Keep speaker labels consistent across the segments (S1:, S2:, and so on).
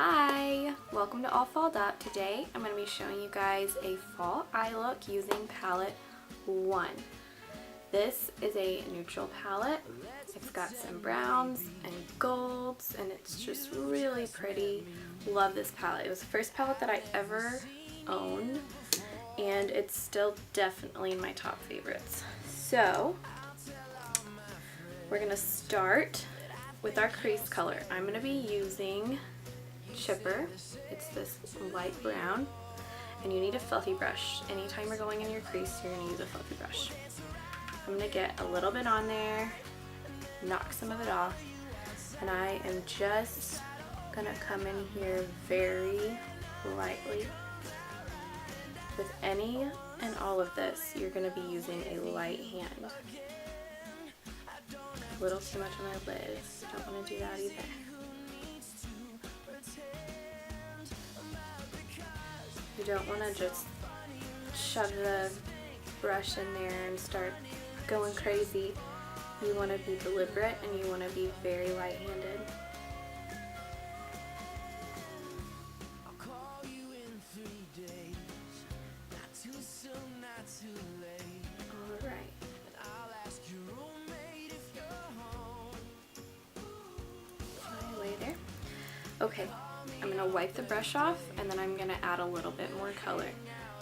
S1: Hi! Welcome to All Falled Up. Today I'm going to be showing you guys a fall eye look using palette 1. This is a neutral palette. It's got some browns and golds and it's just really pretty. Love this palette. It was the first palette that I ever owned and it's still definitely in my top favorites. So we're going to start with our crease color. I'm going to be using Chipper. It's this light brown and you need a fluffy brush. Anytime you're going in your crease, you're going to use a fluffy brush. I'm going to get a little bit on there, knock some of it off, and I am just going to come in here very lightly. With any and all of this, you're going to be using a light hand. A little too much on my lid. Don't want to do that either. You don't want to just shove the brush in there and start going crazy. You want to be deliberate and you want to be very light-handed. Alright. Way there. Okay. I'm going to wipe the brush off and then I'm going to add a little bit more color.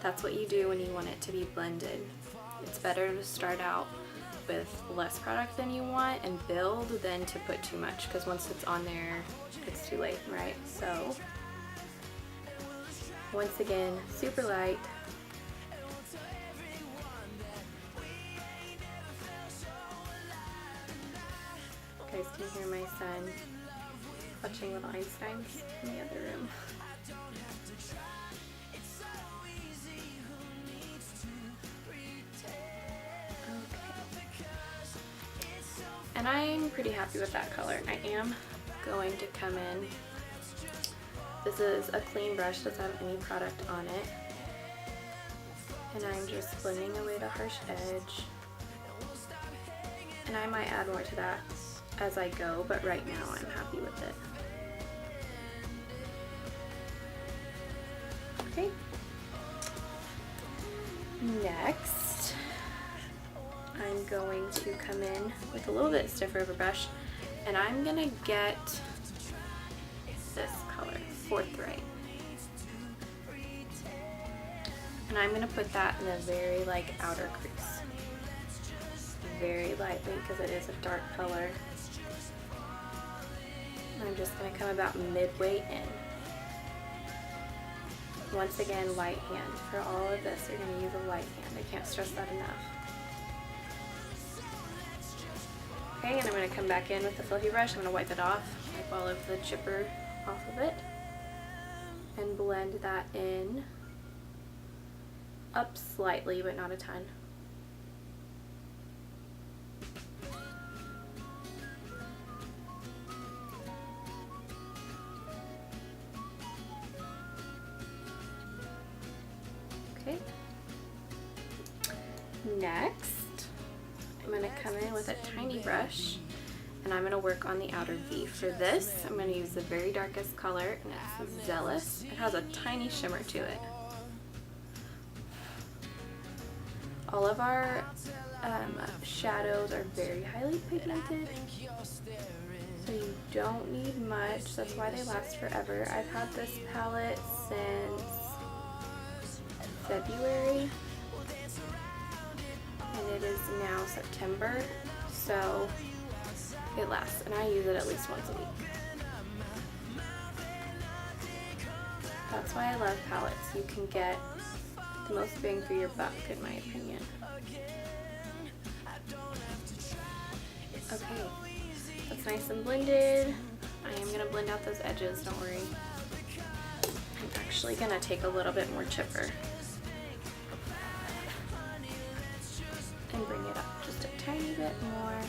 S1: That's what you do when you want it to be blended. It's better to start out with less product than you want and build than to put too much, because once it's on there, it's too late, right? So, once again, super light. You guys can hear my son watching little Einsteins in the other room. Okay. And I'm pretty happy with that color. I am going to come in. This is a clean brush, doesn't have any product on it. And I'm just blending away the harsh edge. And I might add more to that as I go, but right now I'm happy with it. Okay. Next, I'm going to come in with a little bit stiffer of a brush, and I'm gonna get this color, Forthright. And I'm gonna put that in a very outer crease. Very lightly because it is a dark color. I'm just going to come about midway in. Once again, light hand. For all of this, you're going to use a light hand. I can't stress that enough. Okay, and I'm going to come back in with the fluffy brush. I'm going to wipe it off, wipe all of the chipper off of it, and blend that in up slightly, but not a ton. Okay. Next, I'm going to come in with a tiny brush and I'm going to work on the outer V. For this, I'm going to use the very darkest color and it's Zealous. It has a tiny shimmer to it. All of our shadows are very highly pigmented, so you don't need much. That's why they last forever. I've had this palette since February and it is now September, so it lasts and I use it at least once a week. That's why I love palettes. You can get the most bang for your buck in my opinion. Okay, that's nice and blended. I am going to blend out those edges, don't worry. I'm actually going to take a little bit more chipper and bring it up just a tiny bit more.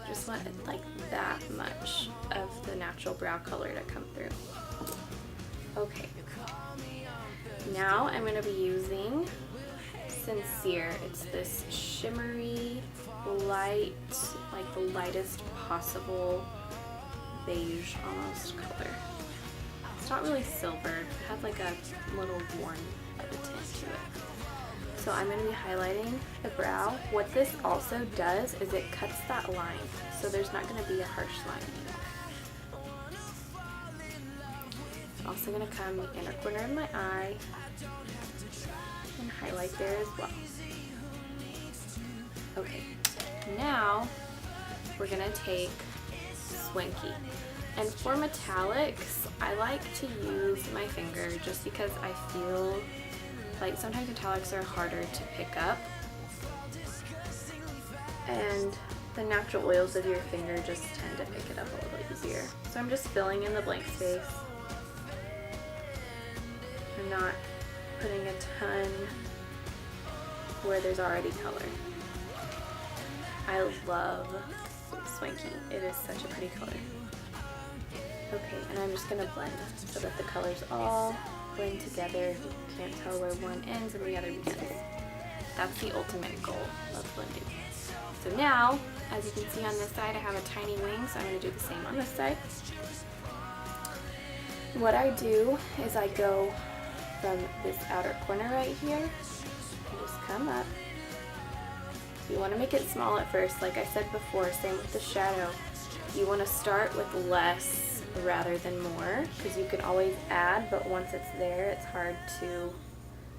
S1: Just want that much of the natural brow color to come through. Okay. Now I'm going to be using Sincere. It's this shimmery, light, like the lightest possible beige almost color. It's not really silver. It has like a little worn of a tint to it. So I'm going to be highlighting the brow. What this also does is it cuts that line, so there's not going to be a harsh line anymore. I'm also going to come in the inner corner of my eye and highlight there as well. Okay, now we're going to take Swanky. And for metallics, I like to use my finger just because I feel like sometimes metallics are harder to pick up, and the natural oils of your finger just tend to pick it up a little easier. So I'm just filling in the blank space. I'm not putting a ton where there's already color. I love Swanky. It is such a pretty color. Okay, and I'm just going to blend so that the colors all blend together. You can't tell where one ends and the other begins. That's the ultimate goal of blending. So now, as you can see on this side, I have a tiny wing, so I'm going to do the same on this side. What I do is I go from this outer corner right here and just come up. You want to make it small at first, like I said before, same with the shadow. You want to start with less rather than more, because you can always add, but once it's there, it's hard to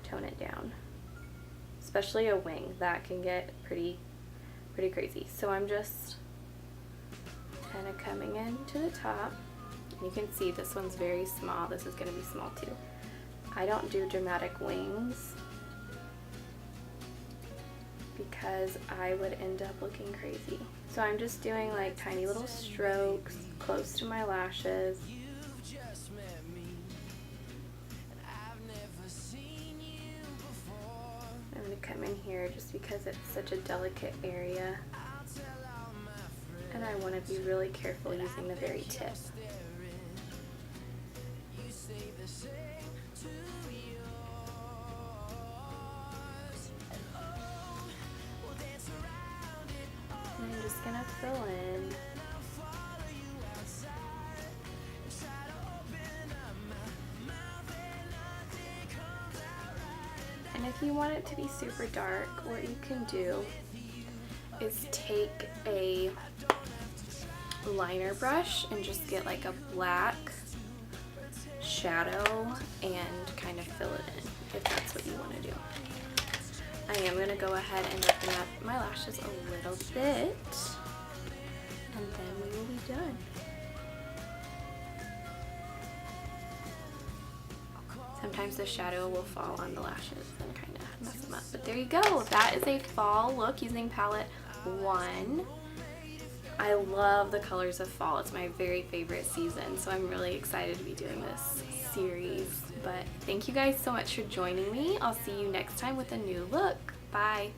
S1: tone it down. Especially a wing, that can get pretty crazy. So I'm just kind of coming in to the top. And you can see this one's very small. This is going to be small too. I don't do dramatic wings because I would end up looking crazy. So I'm just doing like tiny little strokes close to my lashes. I'm going to come in here just because it's such a delicate area, and I want to be really careful using the very tip. And I'm just going to fill in. And if you want it to be super dark, what you can do is take a liner brush and just get like a black shadow and kind of fill it in, if that's what you want to do. I am going to go ahead and open up my lashes a little bit, and then we will be done. Sometimes the shadow will fall on the lashes and kind of mess them up. But there you go. That is a fall look using palette 1. I love the colors of fall. It's my very favorite season, so I'm really excited to be doing this series. But thank you guys so much for joining me. I'll see you next time with a new look. Bye.